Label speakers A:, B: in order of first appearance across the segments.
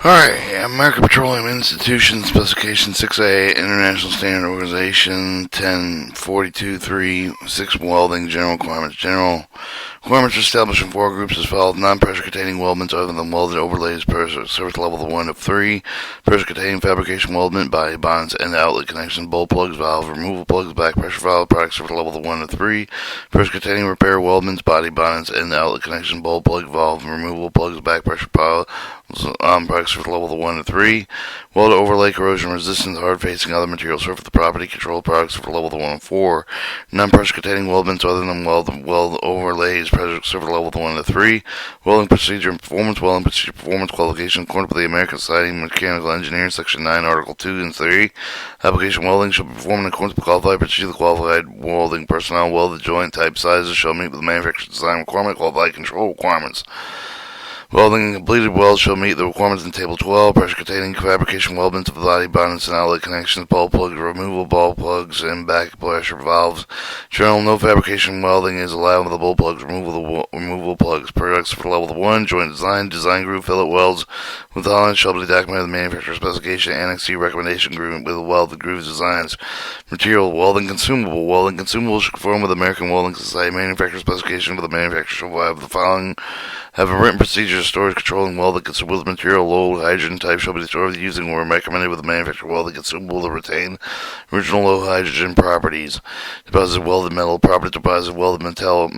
A: Alright, American Petroleum Institution Specification 6A, International Standard Organization 1042-3, 6 Welding General Requirements. General requirements are established in 4 groups as follows: non-pressure containing weldments other than welded overlays per service level 1 of 3, pressure containing fabrication weldment, body bonds, and outlet connections, bolt plugs, valve, removal plugs, back pressure valve, product service level 1 of 3, pressure containing repair weldments, body bonds, and outlet connection, bolt plug, valve, removal plugs, back pressure valve, products for level 1 to 3. Weld overlay, corrosion resistance, hard facing other materials for the property control products for level 1 and 4. Non-pressure containing weldments other than weld overlays, pressure for level 1 to 3. Welding procedure and performance, welding procedure performance qualification according to the American Society of Mechanical Engineers, Section 9, Article 2 and 3. Application welding shall be performed in accordance with qualified procedure. The qualified welding personnel welded joint type sizes shall meet with the manufacturer's design requirement, qualified control requirements. Welding and completed welds shall meet the requirements in Table 12. Pressure containing fabrication weldments of body bondings and outlet connections, bolt plugs, removal bolt plugs, and back pressure valves. General, no fabrication welding is allowed with the bolt plugs, removal plugs. Products for level 1, joint design groove, fillet welds with tolerance shall be documented in the manufacturer specification, Annex C recommendation groove with welded groove designs. Material, welding consumable. Welding consumables should conform with the American Welding Society manufacturer specification, but the manufacturer shall have the following: have a written procedure to storage, controlling welded consumable material. Low hydrogen type shall be stored using or recommended with the manufacturer welded consumable to retain original low hydrogen properties. Deposit welded metal properties, deposit welded metal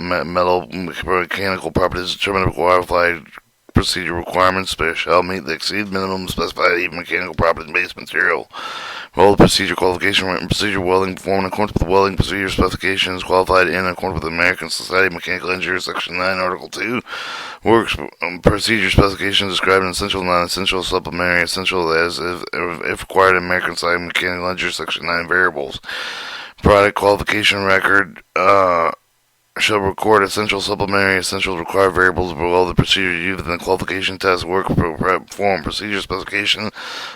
A: mechanical properties determined by qualified procedure requirements, but shall meet the exceed minimum specified mechanical properties base material. Welded procedure qualification, written procedure welding performed in accordance with the welding procedure specifications, qualified in accordance with the American Society of Mechanical Engineers, Section 9, Article 2. Works procedure specifications described in essential, non-essential, supplementary, essential as if required in American Society of Mechanical Engineers, Section 9. Variables. Product qualification record shall record essential, supplementary, essential required variables below the procedure used in the qualification test, work form, procedure specification,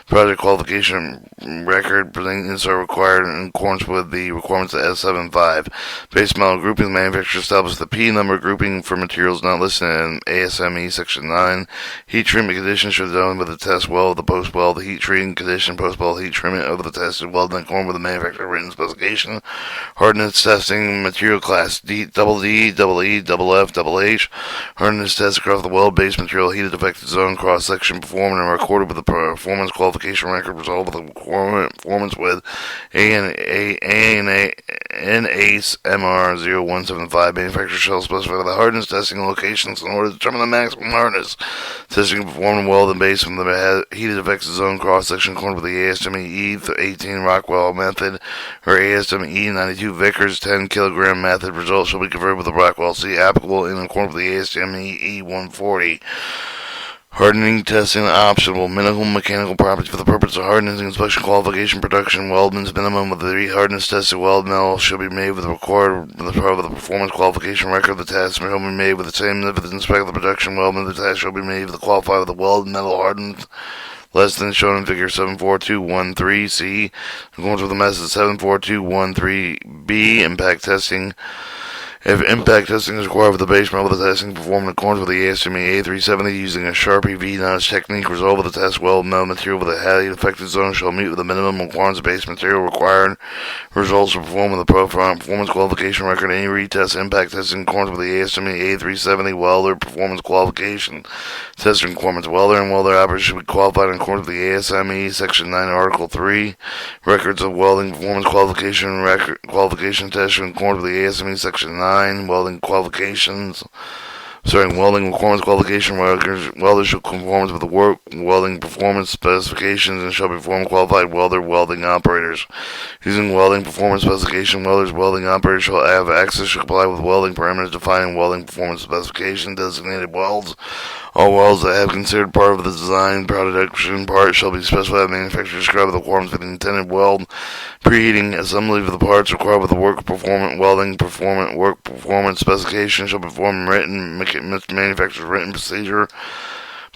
A: project qualification record. These are required in accordance with the requirements of S75. Base metal grouping, the manufacturer established the P number grouping for materials not listed in ASME Section 9. Heat treatment conditions should be done with the test weld, the post weld, the heat treating condition, post weld heat treatment of the tested weld in accordance with the manufacturer written specification. Hardness testing, material class D, double E, double F, double H. Hardness test across the weld-based material heated affected zone cross-section performed and recorded with the performance qualification record result of the performance with NACE MR 0175. Manufacturer shall specify the hardness testing locations in order to determine the maximum hardness. Testing performed in weld and base from the heated affected zone cross-section according with the ASME 18 Rockwell method or ASME 92 Vickers 10 kilogram method. Results shall be converted with the Rockwell C applicable in accordance with the ASME 140. Hardening testing optional. Minimum mechanical properties for the purpose of hardening inspection qualification production. Weldments minimum of the hardness tested weld metal shall be made with the required the part of the performance qualification record. The test shall be made with the same if the inspect the production weldment. The test shall be made with the qualified with the weld metal hardened less than shown in figure 74213C. In accordance with the method 74213B. Impact testing. If impact testing is required for the base metal, the testing performed in accordance with the ASME A370 using a Sharpie V-notch technique. Result of the test weld metal material with a highly affected zone shall meet with the minimum requirements of base material required. Results are performed with the performance qualification record. Any retest impact testing in accordance with the ASME A370 welder performance qualification. Testing requirements. Welder and welder operators should be qualified in accordance with the ASME Section 9 Article 3. Records of welding performance qualification testing in accordance with the ASME Section 9. Welding qualifications. Welding requirements qualification records. Welders shall conform with the work welding performance specifications and shall be performed qualified welding operators. Using welding performance specification, welding operators shall have access to comply with welding parameters defining welding performance specification. Designated welds. All welds that have considered part of the design production part shall be specified by the manufacturer described the requirements for the intended weld. Preheating assembly of the parts required with the work performance work performance specification shall be performed written manufacturer's written procedure.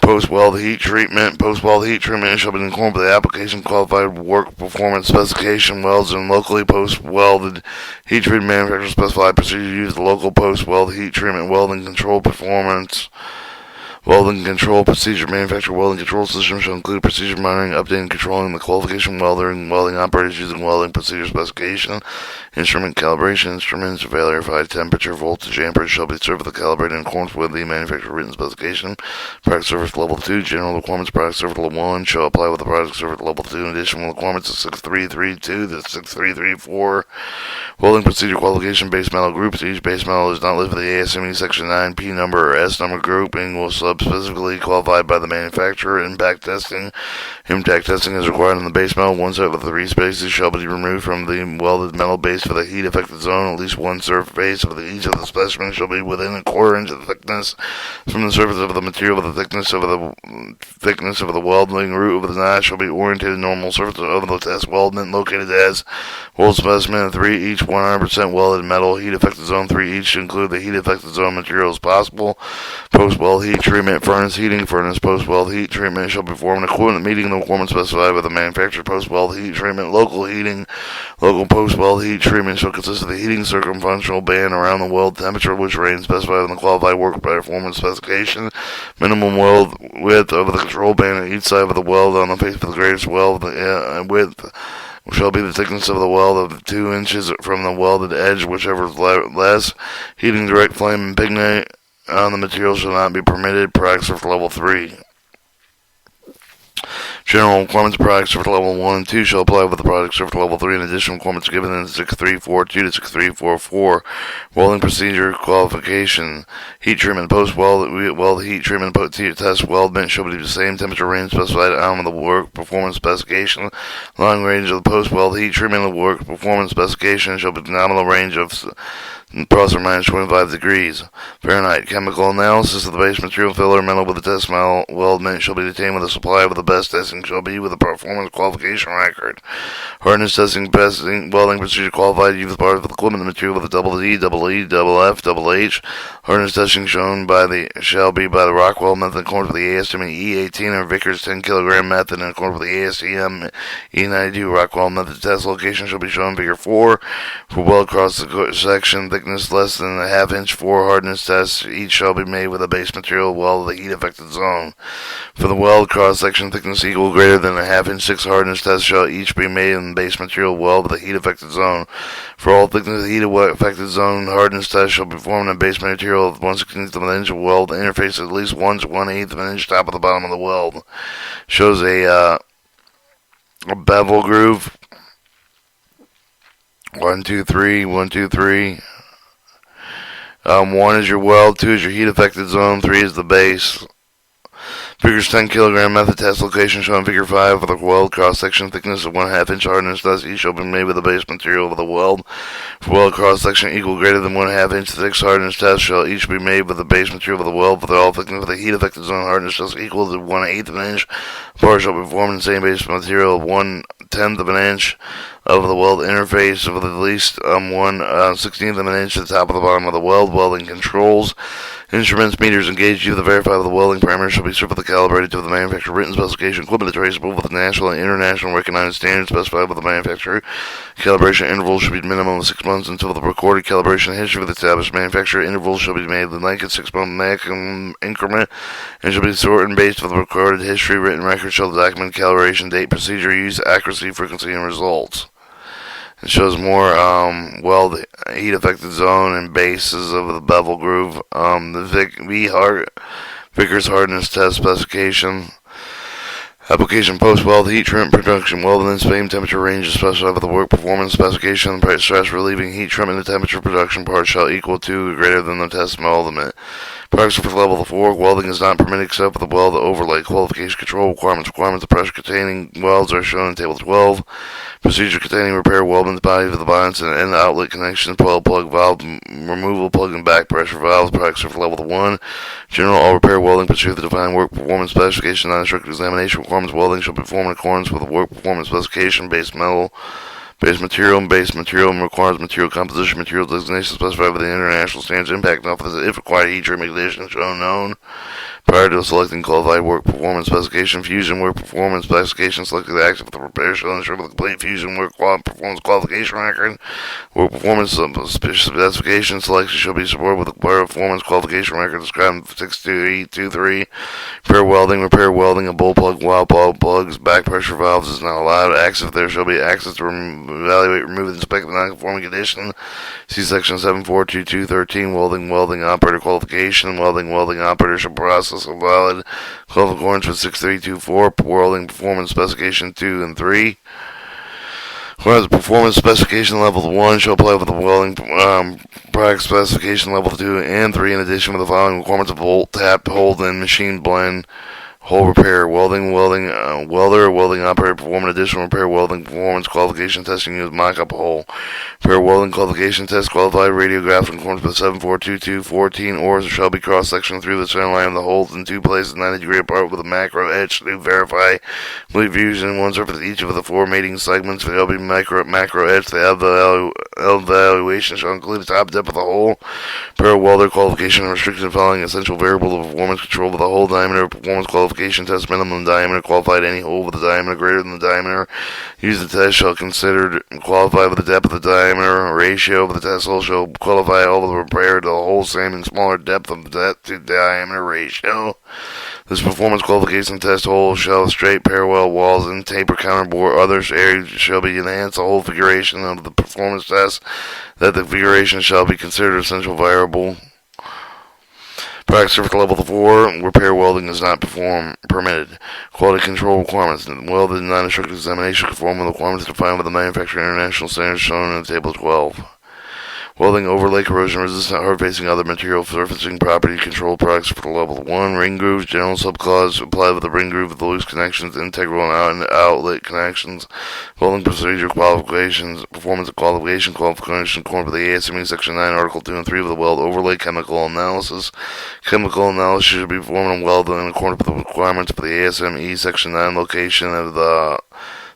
A: Post-weld heat treatment. Post-weld heat treatment shall be in accordance with the application qualified work performance specification. Welds and locally post-welded heat treatment manufacturer specified procedure to use the local post-weld heat treatment welding control performance. Welding control procedure. Manufacturer welding control system shall include procedure monitoring, updating, and controlling the qualification welder and welding operators using welding procedure specification. Instrument calibration. Instruments verified temperature, voltage, amperage shall be served with calibrated in accordance with the manufacturer written specification. Product service level 2. General requirements. Product service level 1 shall apply with the product service level 2. Additional requirements of 6332 to 6334. Welding procedure qualification. Base metal groups. Each base metal is not listed for the ASME Section 9P number or S number grouping will specifically qualified by the manufacturer. Impact testing. Impact testing is required on the base metal. One set of the 3 spaces shall be removed from the welded metal base for the heat affected zone. At least one surface of each of the specimens shall be within a quarter inch of the thickness from the surface of the material. With the thickness of the welding root of the notch shall be oriented normal surface of the test weldment located as weld specimen 3 each 100% welded metal. Heat affected zone 3 each include the heat affected zone materials possible. Post weld heat treatment. Furnace heating. Furnace post weld heat treatment shall be performed equivalent meeting the requirements specified by the manufacturer. Post weld heat treatment. Local heating. Local post weld heat treatment shall consist of the heating circumferential band around the weld temperature which range specified in the qualified work performance specification. Minimum weld width of the control band at each side of the weld on the face of the greatest weld width shall be the thickness of the weld of 2 inches from the welded edge, whichever is less. Heating direct flame and pigment on the material shall not be permitted. Products for level 3. General requirements of products for level 1 and 2 shall apply with the products for level 3 and additional requirements given in 6342 to 6344. Welding procedure qualification. Heat treatment. Post-weld heat treatment test weldment shall be the same temperature range specified on the work performance specification. Long range of the post-weld heat treatment of work performance specification shall be the nominal range of plus or minus 25 degrees Fahrenheit. Chemical analysis of the base material filler metal with the test weldment shall be detained with a supply with the best testing shall be with a performance qualification record. Hardness testing, welding procedure qualified use part of the equipment material with a double E, double E, double F, double H. Hardness testing shall be by the Rockwell method in accordance with the ASTM E18 or Vickers 10 kilogram method in accordance with the ASTM E92 Rockwell method. Test location shall be shown in Figure 4 for weld cross section thickness less than a half inch. 4 hardness tests each shall be made with a base material weld of the heat affected zone. For the weld cross section thickness equal greater than a half inch, 6 hardness tests shall each be made in the base material weld of the heat affected zone. For all thickness of the heat affected zone, hardness tests shall be performed in a base material of 1/16 of an inch of weld interface at least 1/1/8 of an inch top of the bottom of the weld. Shows a bevel groove. 1, 2, 3, 1, 2, 3. 1 is your weld, 2 is your heat affected zone, 3 is the base. Figures 10 kilogram method test location shown in Figure 5 with a weld cross section thickness of 1/2 inch hardness test each shall be made with the base material of the weld. For weld cross section equal greater than 1/2 inch thick hardness test shall each be made with the base material of the weld. For the all thickness of the heat affected zone hardness test equal to 1/8 of an inch. Part shall be performed in the same base material of 1/10 of an inch of the weld interface of at least 1/16 of an inch at the top of the bottom of the weld. Welding controls. Instruments, meters, and gauge to verify the welding parameters shall be certified calibrated to the manufacturer written specification. Equipment is traceable with the national and international recognized standards specified by the manufacturer. Calibration intervals should be minimum of 6 months until the recorded calibration history of the established manufacturer. Intervals shall be made the naked 6-month maximum increment and shall be sorted based on the recorded history. Written record shall document calibration date, procedure, use, accuracy, frequency, and results. It shows more weld heat affected zone and bases of the bevel groove. The Vickers hardness test specification. Application post-weld heat treatment production. Weld in the same temperature range is specified with the work performance specification. The stress relieving heat treatment the temperature production part shall equal to or greater than the test weld limit. Products for level 4. Welding is not permitted except for the weld overlay. Qualification control requirements. Requirements of pressure containing welds are shown in Table 12. Procedure containing repair weldments, bodies of the balance and end outlet connections, 12 plug valve removal, plug and back pressure valves. Products for level 1. General all repair welding procedure. The defined work performance specification, non-restricted examination requirements. Welding shall be performed in accordance with the work performance specification. Base material requires material composition, material designation specified by the international standards. Impact enough if required heat treatment conditions shown known. Prior to selecting qualified work performance specification, fusion work performance specification, selected the action for the repair shall ensure the complete fusion work performance qualification record. Work performance specification selection shall be supported with the performance qualification record described in 62823. Repair welding of bull plug, wild plug plugs, back pressure valves is not allowed. Access, there shall be access to evaluate, remove, and inspect the non-conforming condition. See section 742213, welding operator qualification. Welding operator shall process a valid accordance with 6324, welding performance specification 2 and 3. Whereas the performance specification level 1 shall apply with the welding product specification level 2 and 3, in addition with the following requirements of bolt, tap, hold, and machine blend. Hole repair, welder, welding operator perform an additional repair welding performance qualification testing use mock-up hole. Repair welding qualification test qualified radiograph in accordance with 742214 or shall be cross-sectioned through the center line of the holes in two places 90-degree apart with a macro etch to verify complete fusion. One surface each of the four mating segments shall be macro etch. The evaluation shall include the top depth of the hole. Repair welder qualification restricted following essential variable of performance control with the hole diameter performance qualification test minimum diameter qualified any hole with a diameter greater than the diameter used the test shall considered qualified with the depth of the diameter ratio of the test hole shall qualify all of the repair to the hole same and smaller depth of the depth to diameter ratio. This performance qualification test hole shall have straight parallel walls and taper counterbore. Other areas shall be enhanced. The whole configuration of the performance test that the configuration shall be considered essential variable. Practice surface level 4, repair welding is not permitted. Quality control requirements. Welded non-destructive examination conform with the requirements defined by the manufacturer international standards shown in table 12. Welding overlay corrosion resistant hard facing other material surfacing property control products for the level 1. Ring grooves, general subclause applied with the ring groove with the loose connections, integral and outlet connections. Welding procedure qualifications, performance qualification according to the ASME section 9 article 2 and 3 of the weld overlay. Chemical analysis. Chemical analysis should be performed on weld in accordance with the requirements for the ASME section 9 location of the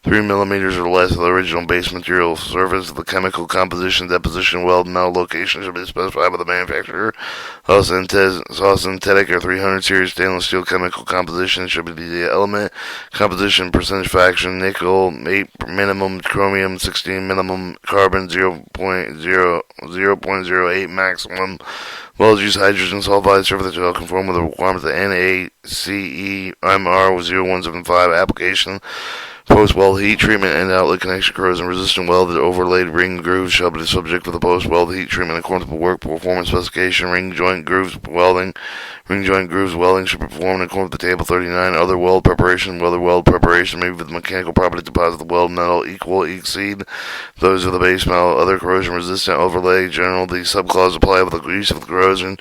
A: 3 millimeters or less of the original base material surface. The chemical composition, deposition, weld, metal location should be specified by the manufacturer. Synthetic or 300 series stainless steel chemical composition should be the element composition percentage fraction: nickel 8 minimum, chromium 16 minimum, carbon 0.08 maximum. Welds use hydrogen sulfide surface shall conform with the requirements of the NACE MR 0175 application. Post-weld heat treatment and outlet connection corrosion resistant welded overlaid ring grooves shall be subject to the post-weld heat treatment according to the work performance specification. Ring joint grooves welding should be performed according to table 39. Other weld preparation may be with the mechanical property deposit the weld metal exceed those of the base metal. Other corrosion resistant overlay general the subclause apply with the use of the corrosion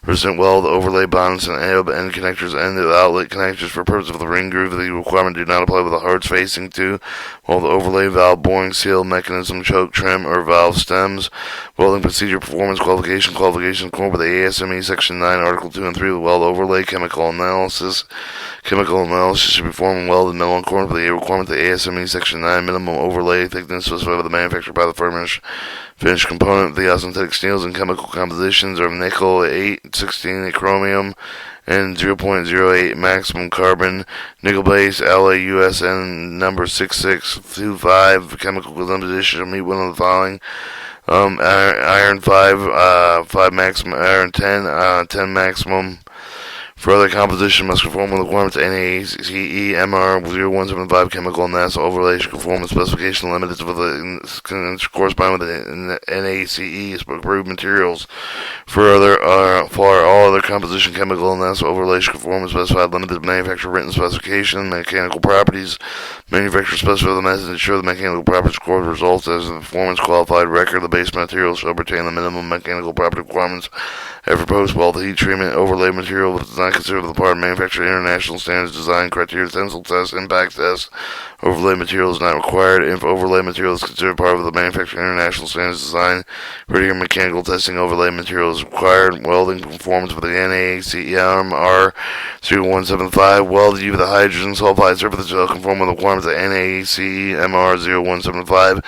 A: resistant weld overlay bonds and end connectors and the outlet connectors for purpose of the ring groove. The requirement do not apply with the hearts facing to while the overlay valve boring seal mechanism choke trim or valve stems. Welding procedure performance qualification according to the ASME section 9 article 2 and 3 of the weld overlay. Chemical analysis should be performed in welded metal according to the requirement of the ASME section 9 minimum overlay thickness specified by the manufacturer by the finished component. The synthetic steels and chemical compositions are nickel 8, 16 chromium and 0.08 maximum carbon. Nickel base LAUSN number 6625. Chemical composition shall meet one of the following: iron 5 maximum, iron 10 maximum. Further composition must conform with the requirements of NACE MR 0175 chemical analysis overlay should conform with specification limited with the correspond with the NACE approved materials. For all other composition chemical analysis overlay should conform with specified limited manufacturer written specification. Mechanical properties manufacturer specify the method to ensure the mechanical properties record results as the performance qualified record. The base material shall retain the minimum mechanical property requirements. After post-weld heat treatment, overlay material is not considered the part of manufacturer international standards, design criteria, tensile test, impact test. Overlay material is not required. If overlay material is considered part of the manufacturer international standards, design criteria, mechanical testing, overlay material is required. Welding performance with the NACEMR 0175. Welded with the hydrogen sulfide surface shall conform with the requirements of NACEMR 0175.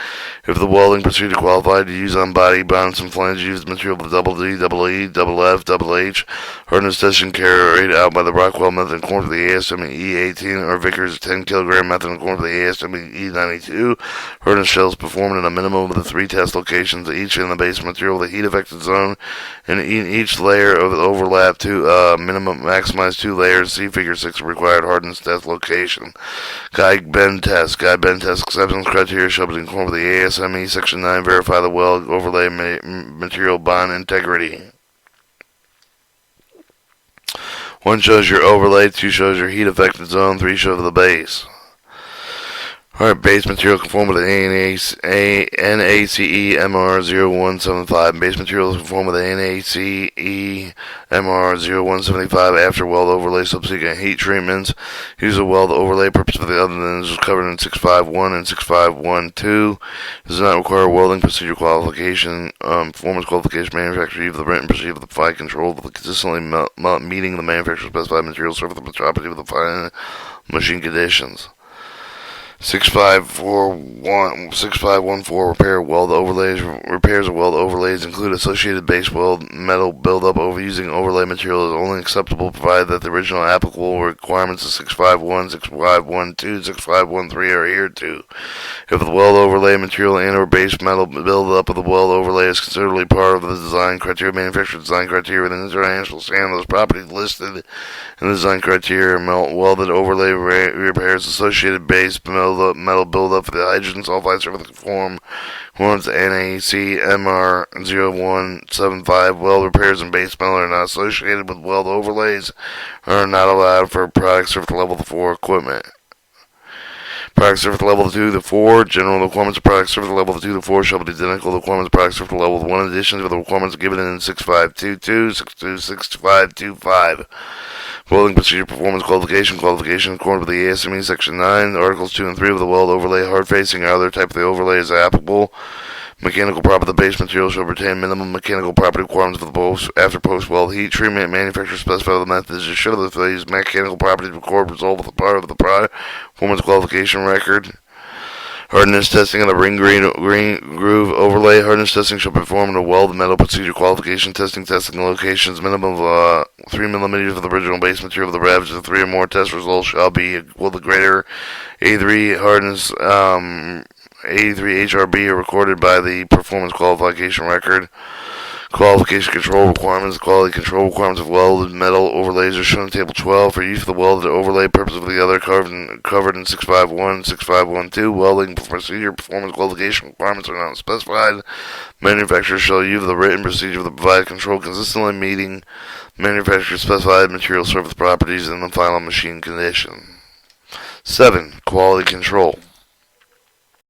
A: If the welding procedure qualified to use on body, bonds, and flanges, use material with double D, double E, double F, double H. Hardness testing carried out by the Rockwell method in accordance with the ASME E18 or Vickers 10 kilogram method in accordance with the ASME E92. Hardness shells performed in a minimum of the 3 test locations, each in the base material, the heat affected zone, and in each layer of the overlap to minimum maximize 2 layers. See Figure 6 required hardness test location. Guide bend test. Guide bend test acceptance criteria shall be in accordance with the ASME Section 9. Verify the weld overlay material bond integrity. 1 shows your overlay, 2 shows your heat affected zone, 3 shows the base. Alright, base material conform with the NACE MR0175. Base material conform with the NACE MR0175 after weld overlay subsequent heat treatments. Use a weld overlay purpose for the other than is covered in 651 and 6512. Does not require welding procedure qualification, performance qualification, manufacturer of the written procedure of the fine control of the consistently meeting the manufacturer specified material surface of the property of the fine machine conditions. 6514 repair weld overlays. Repairs of weld overlays include associated base weld metal buildup over using overlay material is only acceptable provided that the original applicable requirements of 651, 6512, 6513 are adhered to. If the weld overlay material and or base metal buildup of the weld overlay is considerably part of the design criteria, manufacturer design criteria with an international standard, those properties listed in the design criteria, welded overlay repairs, associated base metal buildup for the hydrogen sulfide surface conforms NAC MR0175. Weld repairs and base metal are not associated with weld overlays are not allowed for product surface level 4 equipment. Product surface level 2 to 4. General requirements of product surface level 2 to 4 shall be identical to the requirements of product surface level 1 in addition to the requirements given in 6522, 6525. Welding procedure performance qualification according with the ASME Section 9, Articles 2 and 3 of the weld overlay, hard facing, or other type of the overlay is applicable. Mechanical property of the base material shall retain minimum mechanical property requirements for the after post-weld heat treatment. Manufacturer specify the methods to show that these mechanical properties record result with the part of the product performance qualification record. Hardness testing of the ring groove overlay. Hardness testing shall be performed in a weld metal procedure qualification testing locations minimum of 3 millimeters of the original base material of the revs. The 3 or more test results shall be equal to greater A3 hardness 83 HRB are recorded by the performance qualification record. Qualification control requirements. Quality control requirements of welded metal overlays are shown in Table 12. For use of the welded overlay purpose of the other covered in 651, 6512. Welding procedure performance qualification requirements are not specified. Manufacturer shall use the written procedure of the provided control consistently meeting manufacturer specified material surface properties in the final machine condition. 7. Quality control.